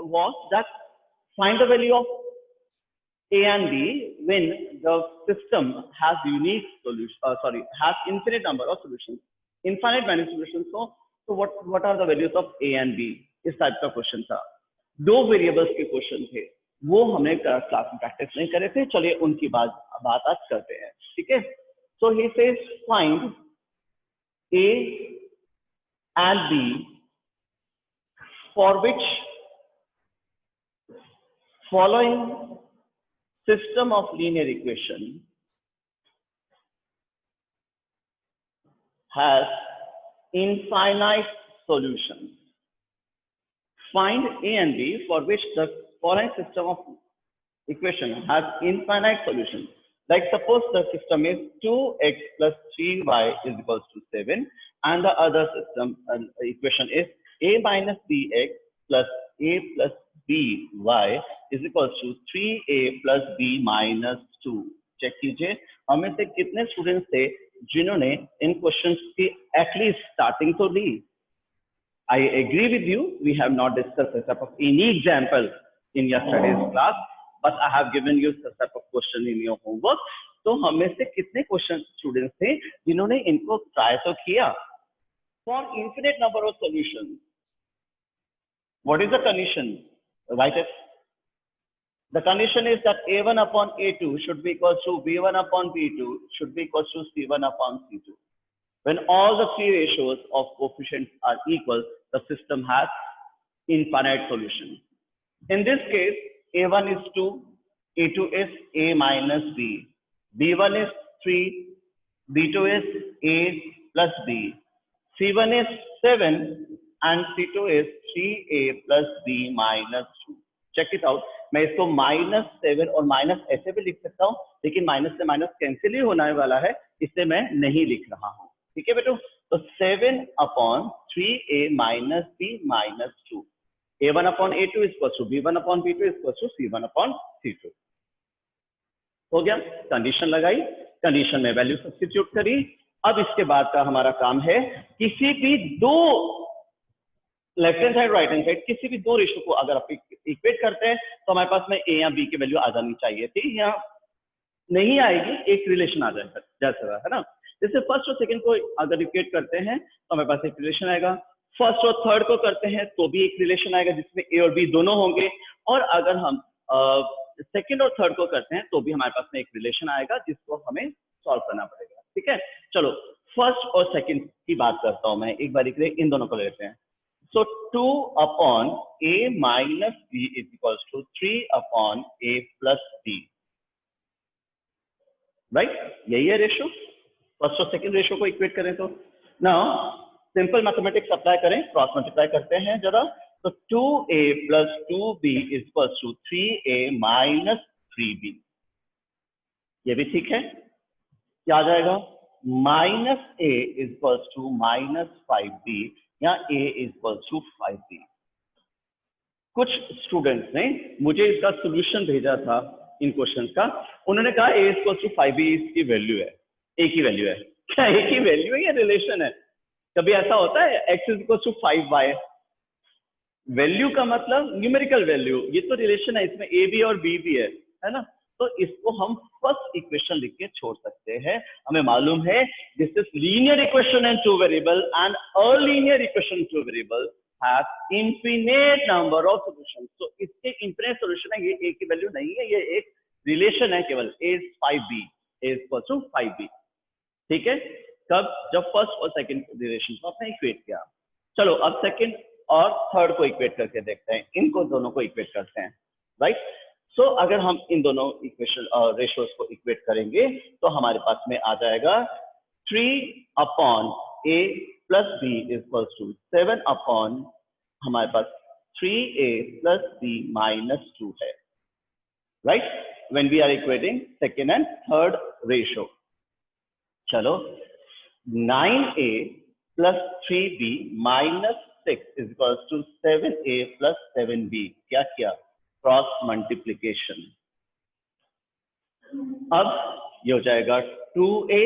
was that find the value of A and B when the system has unique solution, has infinite number of solutions, infinite many solutions. So what are the values of A and B? इस type का question था. दो variables के question थे, वो हमने class में practice नहीं करे थे. चलिए उनकी बात आज करते हैं. ठीक है. So he says find A and B for which following system of linear equation has infinite solutions. Find A and B for which the following system of equation has infinite solutions. Like suppose the system is 2x plus 3y is equals to 7, and the other system equation is a minus bx plus a plus by is equals to 3a plus b minus 2. Check कीजिए हमें से कितने students थे जिन्होंने इन questions की at least starting तो ली. I agree with you, we have not discussed this type of any example in your studies class, but I have given you such type of question in your homework. तो हमें से कितने question students थे जिन्होंने इनको try तो किया. For infinite number of solutions, what is the condition? Write it. The condition is that A1 upon A2 should be equal to B1 upon B2 should be equal to C1 upon C2. When all the three ratios of coefficients are equal, the system has infinite solution. In this case, A1 is 2, A2 is A minus B, B1 is 3, B2 is A plus B, C1 is 7, and C2 is 3A plus B minus 2. Check it out. मैं इसको -7 और minus ऐसे भी लिख सकता हूँ, लेकिन minus से माइनस कैंसिल ही होने वाला है, इससे मैं नहीं लिख रहा हूँ. ठीक है बेटो. तो 7 upon 3a minus b minus 2. A1 upon A2 is equal to B1 upon B2 is equal to C1 upon C2. हो गया. कंडीशन लगाई, कंडीशन में वैल्यू सब्स्टिट्यूट करी. अब इसके बाद का हमारा काम है किसी भी दो left hand side right hand side किसी भी दो रेशो को अगर आप इक्वेट करते हैं तो हमारे पास में ए या बी की वैल्यू आ जानी चाहिए थी, या नहीं आएगी, एक रिलेशन आ जाएगा जैसा है ना. जैसे फर्स्ट और सेकंड को अगर इक्वेट करते हैं तो हमारे पास एक रिलेशन आएगा. फर्स्ट और थर्ड को करते हैं तो भी एक रिलेशन आएगा जिसमें ए और बी दोनों होंगे. और अगर हम सेकंड और थर्ड को करते हैं तो भी हमारे पास में एक रिलेशन आएगा जिसको हमें सॉल्व करना पड़ेगा. ठीक है. चलो फर्स्ट और सेकंड की बात करता हूं मैं एक बार. इन दोनों को लेते हैं. So 2 upon a minus b is equals to 3 upon a plus b. Right? यही है रेशो. फर्स्ट और सेकंड रेशो को इक्वेट करें तो नाउ सिंपल मैथमेटिक्स अप्लाई करें, क्रॉस मल्टीप्लाई करते हैं जरा. तो 2a plus 2b is equals to 3a minus 3b. ये भी ठीक है. क्या आ जाएगा? Minus a is equals to minus 5b या a is equal to 5b. कुछ स्टूडेंट्स ने मुझे इसका सॉल्यूशन भेजा था इन क्वेश्चंस का. उन्होंने कहा a is equal to 5b इसकी वैल्यू है. a की वैल्यू है. क्या a की वैल्यू है या रिलेशन है? कभी ऐसा होता है x is equal to 5y. Value का मतलब न्यूमेरिकल वैल्यू. ये तो रिलेशन है, इसमें a भी और b भी है ना. तो इसको हम फर्स्ट इक्वेशन लिख के छोड़ सकते हैं. हमें मालूम है this is linear equation and two variable and a linear equation two variable has infinite number of solutions. तो इसके इंफिनिट सॉल्यूशन है. ये a की वैल्यू नहीं है, ये एक रिलेशन है केवल. a is 5b, a is equal to 5b. ठीक है. कब? जब फर्स्ट और सेकंड रिलेशन को आपने इक्वेट किया. चलो अब सेकंड और थर्ड को इक्वेट करके देखते हैं. इनको दोनों को इक्वेट करते हैं. राइट. सो अगर हम इन दोनों इक्वेशन रेशियोज को इक्वेट करेंगे तो हमारे पास में आ जाएगा 3 upon a plus b is equals to 7 upon हमारे पास 3a plus b minus 2 है. Right. when we are equating second and third ratio. चलो 9a plus 3b minus 6 is equals to 7a plus 7b. क्या किया? Cross multiplication. अब ये हो जाएगा 2a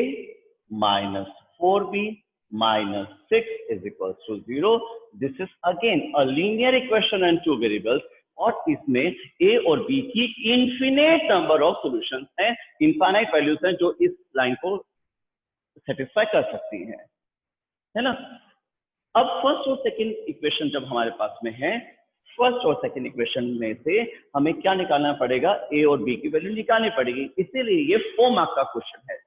minus 4b minus 6 is equal to 0. This is again a linear equation and two variables और इसमें ए और बी की इन्फिनेट नंबर ऑफ सॉल्यूशंस हैं, इनफाइनाइट वैल्यूज हैं जो इस लाइन को सेटिस्फाई कर सकती हैं, है ना। अब फर्स्ट और सेकंड इक्वेशन जब हमारे पास में है, फर्स्ट और सेकंड इक्वेशन में से हमें क्या निकालना पड़ेगा, ए और बी की वैल्यू निकालनी पड़ेगी। इसीलिए ये 4 मार्क का क्वेश्चन है।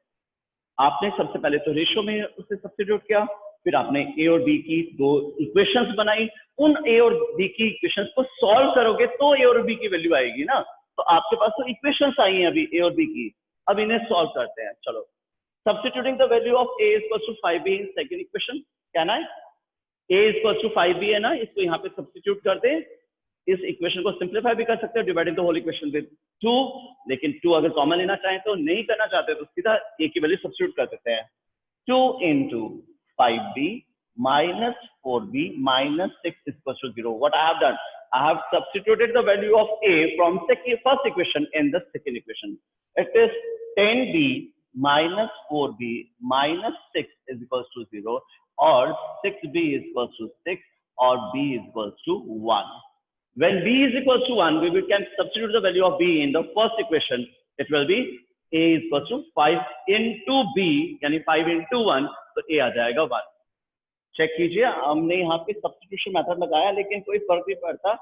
आपने सबसे पहले तो रेशियो में उसे सब्स्टिट्यूट किया, फिर आपने ए और बी की 2 इक्वेशंस बनाई, उन ए और बी की इक्वेशंस को सॉल्व करोगे तो ए और बी की वैल्यू आएगी ना। तो आपके पास तो इक्वेशंस आई हैं अभी ए और बी की, अब इन्हें सॉल्व करते हैं। चलो, substituting the value of a is equal to 5b in second equation, क्या ना है, ए इज इक्वल टू 5b है ना, इसको यहाँ पे सब्स्टिट्यूट कर दे। इस इक्वेशन को सिंप्लीफाई भी कर सकते हो, dividing the whole equation with 2, लेकिन 2 अगर कॉमन लेना चाहें तो, नहीं करना चाहते तो सीधा ए की वैल्यू सब्स्टिट्यूट कर देते हैं। 2 into 5b minus 4b minus 6 is equal to 0. What I have done, I have substituted the value of a from first equation in the second equation. It is 10b minus 4b minus 6 is equal to 0, or 6b is equal to 6, or b is equal to 1. When b is equal to 1, we can substitute the value of b in the first equation. It will be a is equal to 5 into b, यानी 5 into 1, तो a आ जाएगा 1। Check कीजिए, हमने यहाँ पे substitution method लगाया लेकिन कोई फर्क नहीं पड़ता,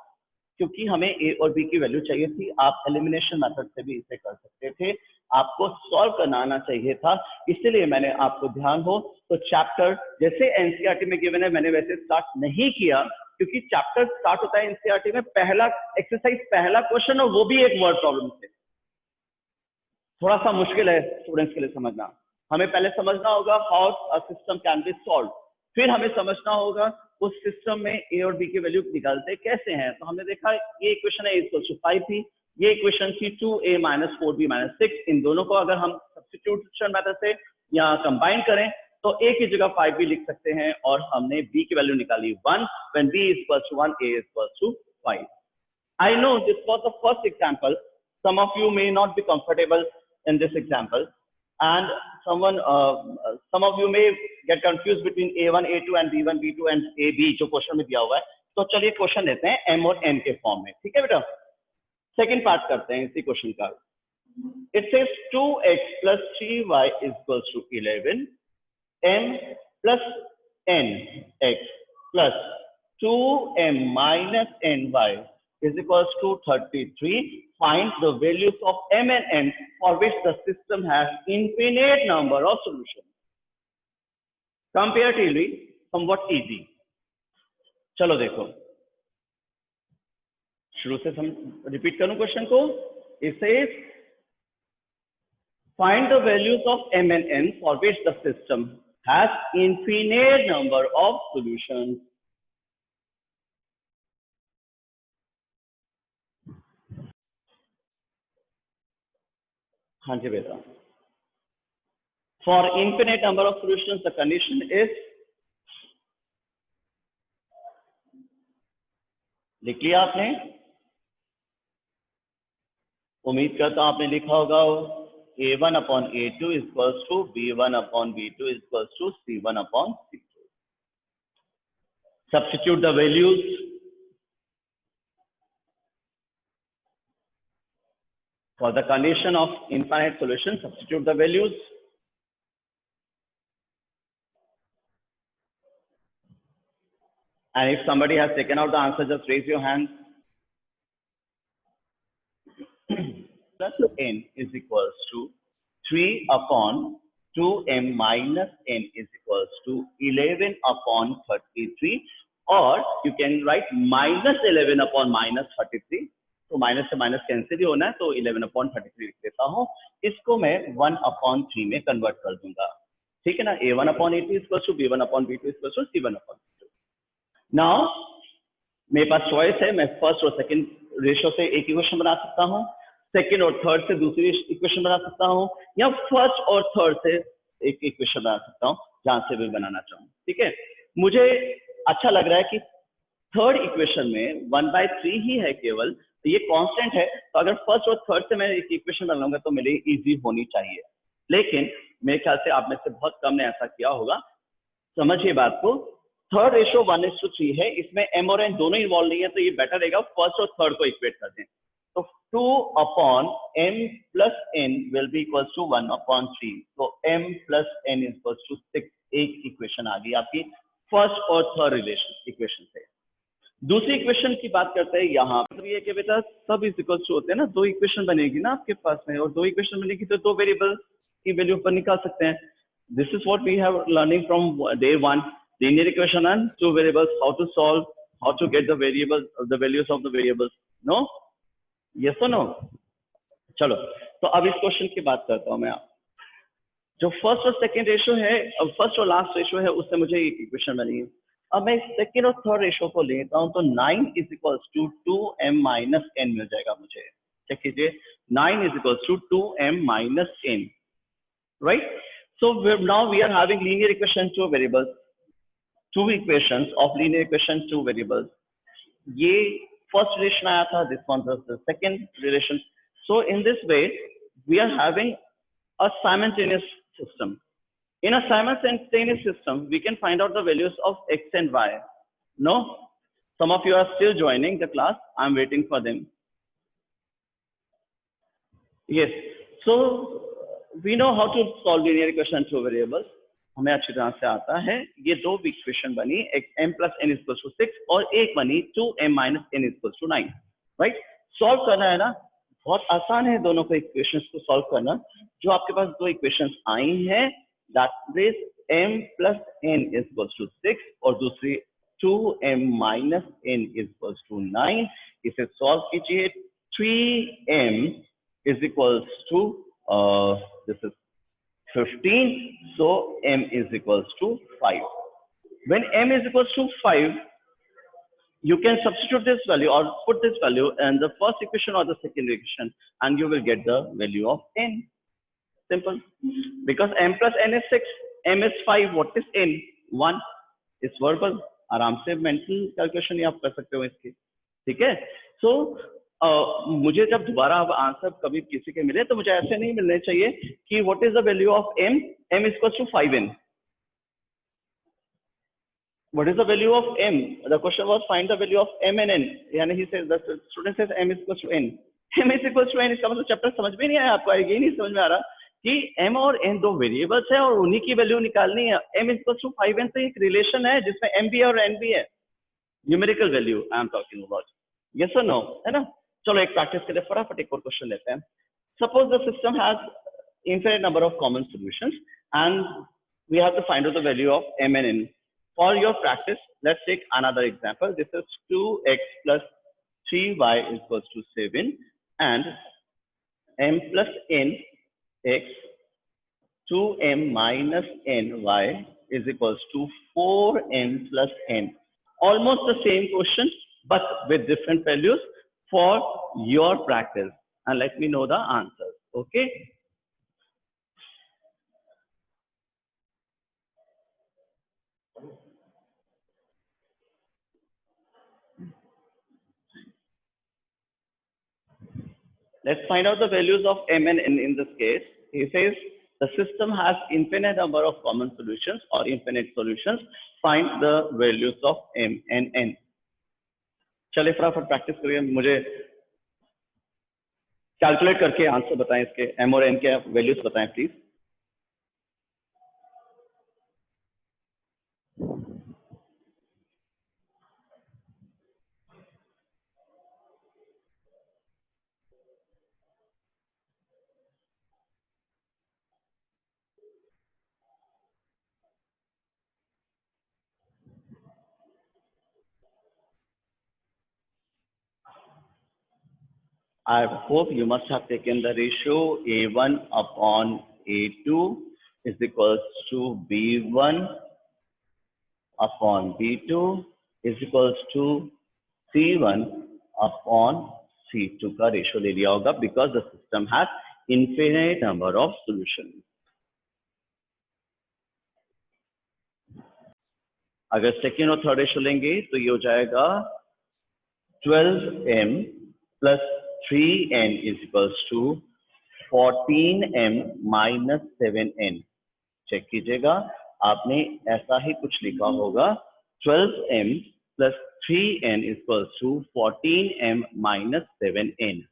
क्योंकि हमें a और b की वैल्यू चाहिए थी। आप एलिमिनेशन मेथड से भी इसे कर सकते थे, आपको सॉल्व करना आना चाहिए था। इसीलिए मैंने आपको ध्यान हो तो चैप्टर जैसे एनसीईआरटी में गिवन है, मैंने वैसे स्टार्ट नहीं किया, क्योंकि चैप्टर स्टार्ट होता है एनसीईआरटी में पहला एक्सरसाइज, पहला क्वेश्चन, और वो भी एक वर्ड प्रॉब्लम से। थोड़ा सा मुश्किल है स्टूडेंट्स के लिए समझना। हमें पहले समझना होगा how a system can be solve, फिर हमें समझना होगा उस सिस्टम में ए और बी की वैल्यू निकालते कैसे हैं। तो हमने देखा ये इक्वेशन है इक्वल टू 5 थी, ये इक्वेशन थी 2a minus 4b minus 6। इन दोनों को अगर हम सब्स्टिट्यूशन मेथड से या कंबाइन करें तो a की जगह 5b लिख सकते हैं, और हमने b की वैल्यू निकाली 1। When b is equal to 1, a is equal to 5. I know this was the first example. Some of you may not be comfortable in this example, and some of you may get confused between a1, a2 and b1, b2 and ab जो question में दिया हुआ है। तो चलिए question लेते हैं m और n के फॉर्म में, ठीक है बेटा। सेकंड पार्ट करते हैं इसी क्वेश्चन का। It says 2x plus 3y is equal to 11, m plus nx plus 2m minus ny is equals to 33. Find the values of m and n for which the system has infinite number of solutions. Comparatively somewhat easy. चलो देखो, शुरू से repeat करूं question को। It says find the values of m and n for which the system has infinite number of solutions. हाँ जी बेटा, for infinite number of solutions the condition is, लिख लिया आपने, उम्मीद करता हूं आपने लिखा होगा। a1 upon a2 is equals to b1 upon b2 is equals to c1 upon c2. Substitute the values. For the condition of infinite solution, substitute the values. And if somebody has taken out the answer, just raise your hand. Plus n is equals to 3 upon 2m minus n is equals to 11 upon 33, or you can write minus 11 upon minus 33. तो minus से minus cancel ही होना है, तो 11 upon 33 लिख देता हूँ। इसको मैं 1 अपॉन 3 में कन्वर्ट कर दूंगा, ठीक है ना। a1 upon a2 equal to b1 upon b2 equal to c1 upon c2। Now मेरे पास चॉइस है, मैं फर्स्ट और सेकंड रेशियो से एक इक्वेशन बना सकता हूँ, सेकंड और थर्ड से दूसरी इक्वेशन बना सकता हूँ, या फर्स्ट और थर्ड से एक इक्वेशन बना सकता हूँ, जहां से भी बनाना चाहूँ, ठीक है। मुझे अच्छा लग रहा है कि थर्ड इक्वेशन में 1/3 ही है केवल, तो ये कांस्टेंट है, तो अगर फर्स्ट और थर्ड से मैं एक इक्वेशन बनाऊंगा तो मेरे लिए इजी होनी चाहिए। लेकिन मेरे ख्याल से आप में से बहुत कम ने ऐसा किया होगा। समझिए बात को, थर्ड रेशो 1:3 है, इसमें m और n दोनों इन्वॉल्व नहीं है, तो ये बेटर रहेगा फर्स्ट और थर्ड को इक्वेट कर दें। तो 2/m plus n will be equals to 1/3, तो m plus n is equals to 6, एक इक्वेशन आ गई आपकी फर्स्ट और थर्ड रिलेशन इक्वेशन से। दूसरी इक्वेशन की बात करते हैं, यहाँ पर ये कि बेटा सब इज इक्वल टू होते हैं ना, दो इक्वेशन बनेगी ना आपके पास में, और दो इक्वेशन बनेगी तो दो वेरिएबल की वैल्यू पर निकाल सकते हैं। This is what we have learning from day 1, linear equation and two variables, how to solve, how to get the variable, the values of the variables. No, yes और no? चलो, तो अब इस क्वेश्चन की बात करता हूँ मैं। जो फर्स्ट और सेकेंड रेशो है, फर्स्ट और लास्ट रेशो है, उससे मुझे एक इक्वेशन बनी है। अब मैं सेकेंड और थर्ड रेशो को लेता हूं, तो 9 is equals to 2m minus n मिल जाएगा मुझे। चेक कीजिए, 9 is equals to 2m minus n, right? So now we are having linear equation two variables, two equations of linear equation two variables. ये first relation आया था, this one was the second relation. So in this way we are having a simultaneous system. In a simultaneous system, we can find out the values of x and y. No? Some of you are still joining the class. I'm waiting for them. Yes. So, we know how to solve linear equation to variables. हमें अच्छी तरह से आता है। ये दो equation बनी, m plus n is equals to 6 और एक बनी 2m minus n is equals to 9. Right? Solve करना है ना? बहुत आसान है दोनों को इक्वेशंस को सॉल्व करना। जो आपके पास दो इक्वेशंस आई हैं, that is m plus n is equals to 6 और दूसरी 2m minus n is equals to 9। इसे सॉल्व कीजिए, 3m is equals to this is 15, so m is equals to 5. When m is equals to 5, you can substitute this value or put this value in the first equation or the second equation, and you will get the value of n. Simple. Because m plus n is 6, m is 5, what is n? 1. It's verbal. आराम से mental calculation ही आप कर सकते हो इसकी, ठीक है? So मुझे जब दोबारा अब आंसर कभी किसी के मिले तो मुझे ऐसे नहीं मिलने चाहिए कि what is the value of m? m is equals to 5n. What is the value of m? The question was find the value of m and n. यानी he says, the student says m is equals to n. m is equals to n, इसका मतलब chapter समझ में नहीं आया आपको, ये नहीं समझ में आ रहा कि m और n दो वेरिएबल्स है और उन्हीं की वैल्यू निकालनी है। m is equals to 5n तो एक रिलेशन है जिसमें m भी है और n भी है। Numerical value I am talking about, yes और नो, है ना? चलो एक प्रैक्टिस के लिए फटाफट एक और क्वेश्चन लेते हैं। Suppose the system has infinite number of common solutions and we have to find out the value of m and n. For your practice, let's take another example. This is 2x plus 3y is equals to 7 and m plus n x 2m minus n y is equals to 4m plus n. Almost the same question but with different values for your practice, and let me know the answers. Okay? Let's find out the values of m and n in this case. He says the system has infinite number of common solutions or infinite solutions. Find the values of m and n. चलिए फटाफट practice करिए, मुझे calculate करके answer बताएं, इसके m और n के values बताएं please. I hope you must have taken the ratio A1 upon A2 is equals to B1 upon B2 is equals to C1 upon C2 का रेशियो ले लिया होगा, because the system has infinite number of solutions. अगर second और third ratio लेंगे तो ये हो जाएगा 12m plus 3n is equals to 14m minus 7n. Check कीजिएगा, आपने ऐसा ही कुछ लिखा होगा 12m plus 3n is equals to 14m minus 7n.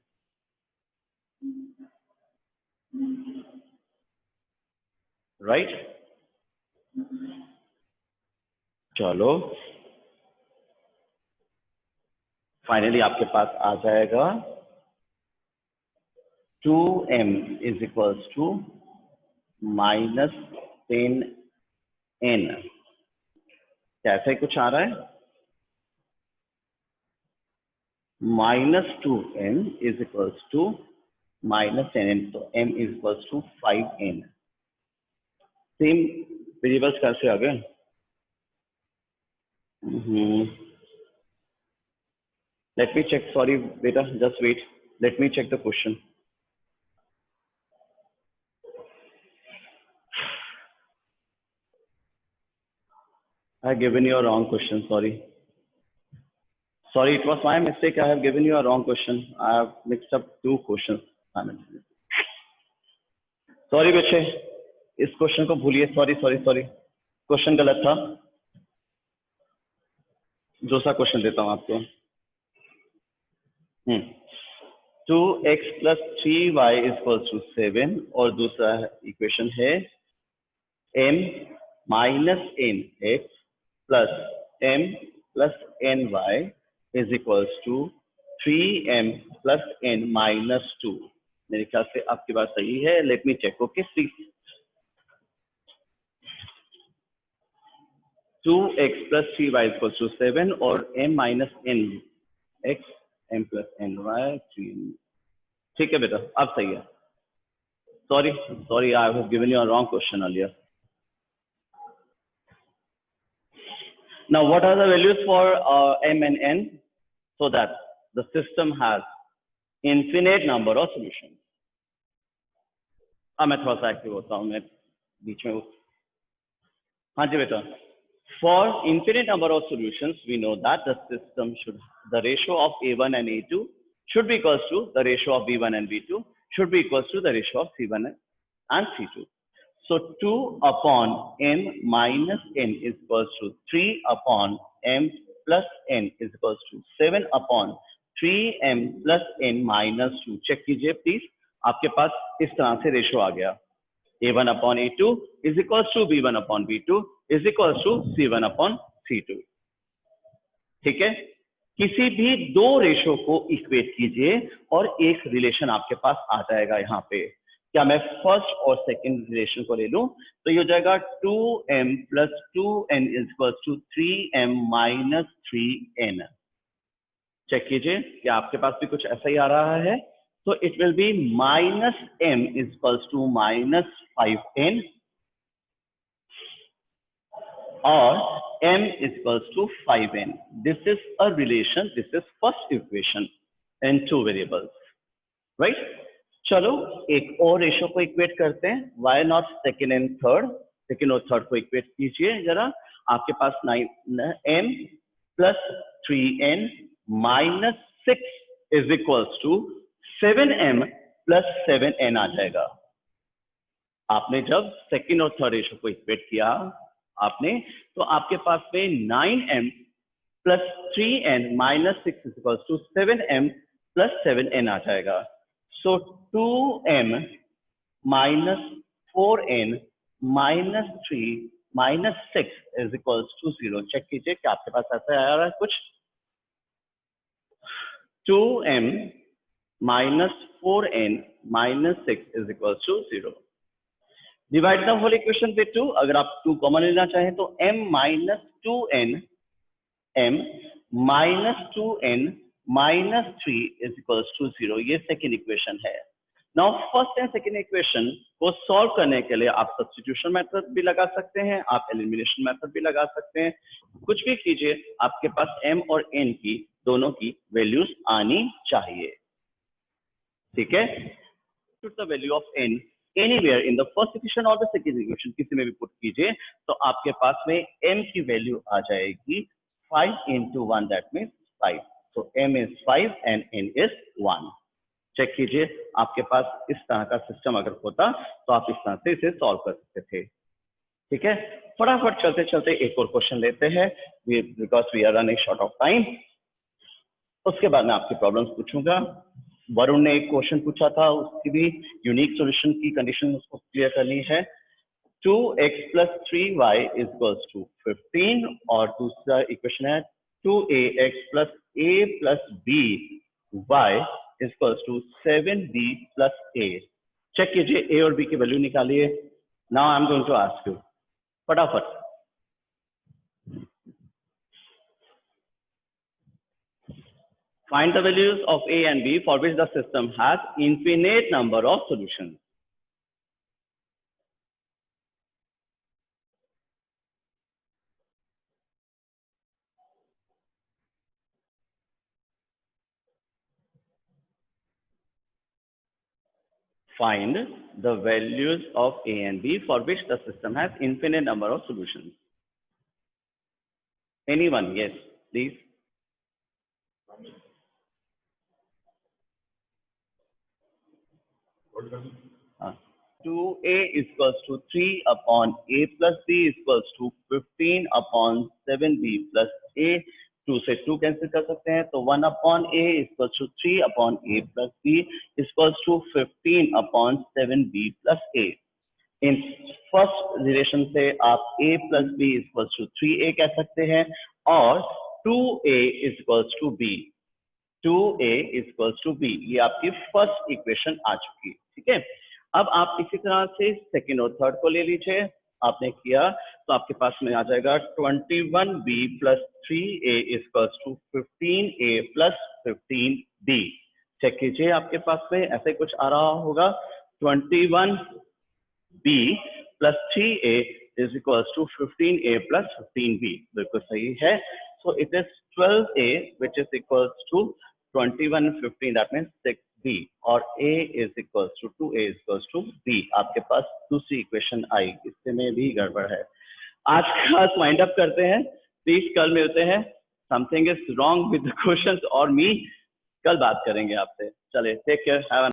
Right? चलो फाइनली आपके पास आ जाएगा 2m is equals to minus 10n. कैसे कुछ आ रहा है? -2m is equals to minus 10n, तो m is equals to 5n. Same variables कैसे आ गए? Let me check. Sorry, beta, just wait. Let me check the question. I have given you a wrong question. Sorry. Sorry, it was my mistake. I have given you a wrong question. I have mixed up two questions. Sorry, बच्चे, इस question को भूलिए. Sorry sorry sorry, question गलत था. दूसरा question देता हूँ आपको. 2x plus 3y is equals to 7 और दूसरा इक्वेशन है m minus nx plus m plus ny is equals to 3m plus n minus 2. मेरे ख्याल से आपकी बात सही है. Let me check. Okay, please. 2x plus 3y is equals to 7 और m minus nx m plus ny 3. ठीक है बेटा, अब सही है. Sorry, I have given you a wrong question earlier. Now, what are the values for m and n? So that the system has infinite number of solutions. अब मैं थोड़ा सा एक्टिव होता हूँ, मैं बीच में. हाँ जी बेटा. For infinite number of solutions, we know that the system should, the ratio of A1 and A2 should be equals to the ratio of B1 and B2 should be equals to the ratio of C1 and C2. So 2 upon m minus n is equals to 3 upon m plus n is equals to 7 upon 3m plus n minus 2. Check कीजिए please. आपके पास इस तरह से ratio आ गया. A1 upon A2 is equals to B1 upon B2 is equals to C1 upon C2. ठीक है. किसी भी दो रेशो को इक्वेट कीजिए और एक रिलेशन आपके पास आ जाएगा. यहाँ पे क्या मैं फर्स्ट और सेकंड रिलेशन को ले लूं तो ये हो जाएगा 2m plus 2n is equals to 3m minus 3n. Check कीजिए क्या आपके पास भी कुछ ऐसा ही आ रहा है. तो it will be minus m is equals to minus 5n or m is equals to 5n. This is a relation. This is first equation in two variables, right? चलो एक और रेशो को इक्वेट करते हैं. Why not second and third? Second और third को equate कीजिए जरा. आपके पास 9m plus 3n minus 6 is equals to 7m plus 7n आ जाएगा. आपने जब सेकेंड और थर्ड रेशो को इक्वेट किया आपने, तो आपके पास में 9m plus 3n minus 6 is equals to 7m plus 7n आ जाएगा. So 2m minus 4n minus 3 minus 6 is equals to 0. Check कीजिए क्या आपके पास ऐसा आ रहा है कुछ. 2m minus 4n minus 6 is equals to 0. Divide the whole equation by 2. अगर आप 2 कॉमन लेना चाहें तो m minus 2n m minus 2n minus 3 is equals to 0. ये सेकेंड इक्वेशन है. Now first and second equation को सॉल्व करने के लिए आप सब्स्टिट्यूशन मेथड भी लगा सकते हैं, आप एलिमिनेशन मेथड भी लगा सकते हैं. कुछ भी कीजिए, आपके पास m और n की दोनों की वैल्यूज आनी चाहिए. ठीक है. Put the value of n anywhere in the first equation और द सेकंड इक्वेशन, किसी में भी पुट कीजिए तो आपके पास में m की वैल्यू आ जाएगी 5 into 1, that means 5. So m is 5 and n is 1. Check कीजिए आपके पास इस तरह का सिस्टम अगर होता तो आप इस तरह से इसे सॉल्व कर सकते थे. ठीक है. फटाफट चलते चलते एक और क्वेश्चन लेते हैं, because we are running short of time. उसके बाद मैं आपकी प्रॉब्लम्स पूछूंगा। वरुण ने एक क्वेश्चन पूछा था, उसकी भी यूनिक सॉल्यूशन की कंडीशन उसको क्लियर करनी है। 2x plus 3y is equals to 15, और दूसरा इक्वेशन है 2ax plus a plus b y is equals to 7b plus a। Check कीजिए, a और b की वैल्यू निकालिए। Now I am going to ask you, फटाफट। Find the values of a and b for which the system has infinite number of solutions. Find the values of a and b for which the system has infinite number of solutions. Anyone? Yes, please. Uh, 2a is equals to 3 upon a plus b is equals to 15 upon 7b plus a। 2 से 2 cancel कर सकते हैं, तो 1 upon a is equals to 3 upon a plus b is equals to 15 upon 7b plus a। In first relation से आप a plus b is equals to 3a कह सकते हैं, और 2a is equals to b, 2a is equals to b, ये आपकी first equation आ चुकी है। ठीक है, अब आप इसी तरह से सेकंड और थर्ड को ले लीजिए। आपने किया तो आपके पास में आ जाएगा 21b plus 3a is equals to 15a plus 15b। Check कीजिए, आपके पास में ऐसे कुछ आ रहा होगा, 21b plus 3a is equals to 15a plus 15b, बिल्कुल सही है। So it is 12a which is equals to 21 and 15, that means 6b, और a is equals to 2a is equals to b। आपके पास दूसरी इक्वेशन आई, इससे में भी गड़बड़ है। आज का वाइंड अप करते हैं, प्लीज कल मिलते हैं। Something is wrong with the questions और मी, कल बात करेंगे आपसे। चलिए, टेक केयर, हैव